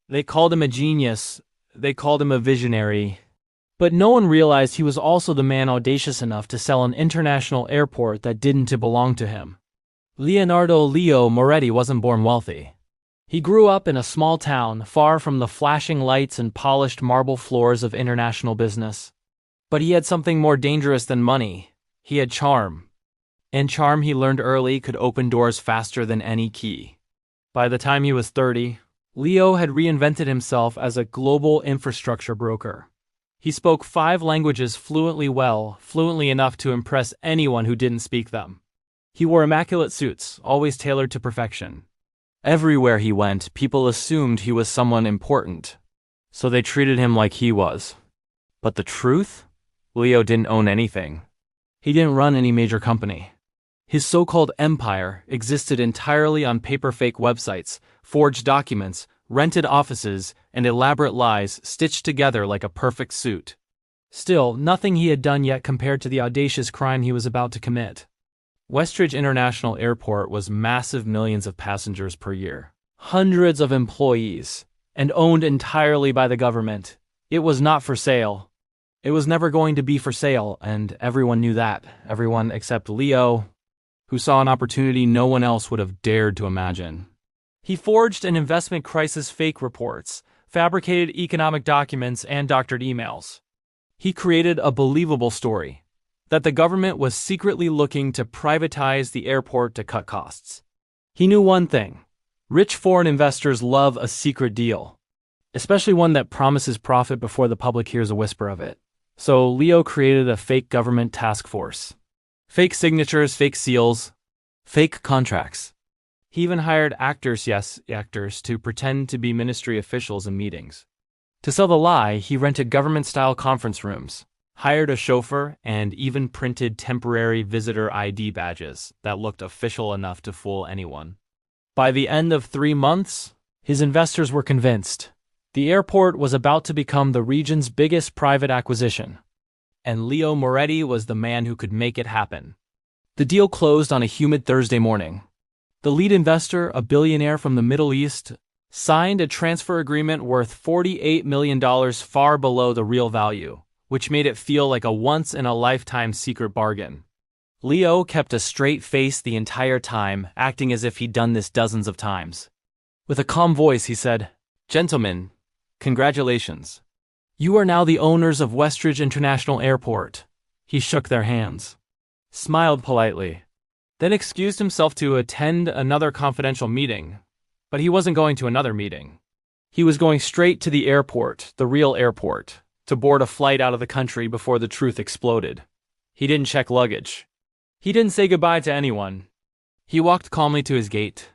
They called him a genius. They called him a visionary. But no one realized he was also the man audacious enough to sell an international airport that didn't belong to him. Leonardo Leo Moretti wasn't born wealthy. He grew up in a small town, far from the flashing lights and polished marble floors of international business. But he had something more dangerous than money. He had charm. And charm, he learned early, could open doors faster than any key. By the time he was 30, Leo had reinvented himself as a global infrastructure broker. He spoke 5 languages fluently enough to impress anyone who didn't speak them. He wore immaculate suits, always tailored to perfection. Everywhere he went, people assumed he was someone important, so they treated him like he was. But the truth? Leo didn't own anything. He didn't run any major company. His so-called empire existed entirely on paper fake websites, forged documents, rented offices, and elaborate lies stitched together like a perfect suit. Still, nothing he had done yet compared to the audacious crime he was about to commit. Westridge International Airport was massive, millions of passengers per year, hundreds of employees, and owned entirely by the government. It was not for sale. It was never going to be for sale, and everyone knew that. Everyone except Leo, who saw an opportunity no one else would have dared to imagine. He forged an investment crisis fake reports, fabricated economic documents, and doctored emails. He created a believable story that the government was secretly looking to privatize the airport to cut costs. He knew one thing: rich foreign investors love a secret deal, especially one that promises profit before the public hears a whisper of it. So Leo created a fake government task force. Fake signatures, fake seals, fake contracts. He even hired actors to pretend to be ministry officials in meetings. To sell the lie, he rented government-style conference rooms, hired a chauffeur, and even printed temporary visitor ID badges that looked official enough to fool anyone. By the end of 3 months, his investors were convinced. The airport was about to become the region's biggest private acquisition, and Leo Moretti was the man who could make it happen. The deal closed on a humid Thursday morning. The lead investor, a billionaire from the Middle East, signed a transfer agreement worth $48 million, far below the real value, which made it feel like a once-in-a-lifetime secret bargain. Leo kept a straight face the entire time, acting as if he'd done this dozens of times. With a calm voice, he said, "Gentlemen, congratulations. You are now the owners of Westridge International Airport." He shook their hands, smiled politely, then excused himself to attend another confidential meeting. But he wasn't going to another meeting. He was going straight to the airport, the real airport, to board a flight out of the country before the truth exploded. He didn't check luggage. He didn't say goodbye to anyone. He walked calmly to his gate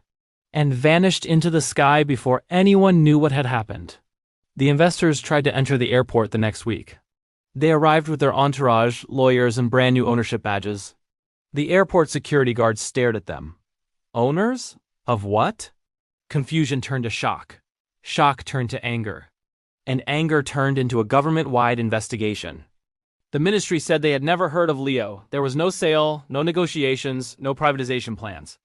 and vanished into the sky before anyone knew what had happened. The investors tried to enter the airport the next week. They arrived with their entourage, lawyers, and brand new ownership badges. The airport security guards stared at them. Owners? Of what? Confusion turned to shock. Shock turned to anger. And anger turned into a government-wide investigation. The ministry said they had never heard of Leo. There was no sale, no negotiations, no privatization plans.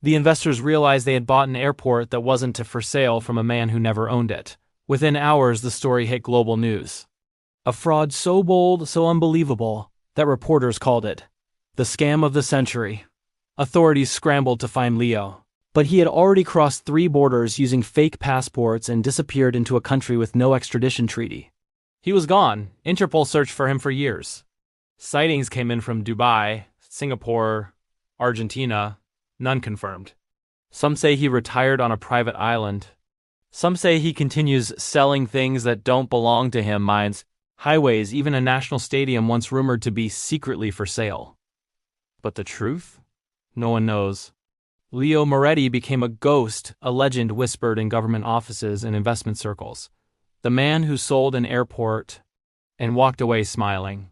The investors realized they had bought an airport that wasn't for sale from a man who never owned it. Within hours, the story hit global news. A fraud so bold, so unbelievable, that reporters called it the scam of the century. Authorities scrambled to find Leo, but he had already crossed 3 borders using fake passports and disappeared into a country with no extradition treaty. He was gone. Interpol searched for him for years. Sightings came in from Dubai, Singapore, Argentina, none confirmed. Some say he retired on a private island. Some say he continues selling things that don't belong to him, mines, highways, even a national stadium once rumored to be secretly for sale. But the truth? No one knows. Leo Moretti became a ghost, a legend whispered in government offices and investment circles. The man who sold an airport and walked away smiling.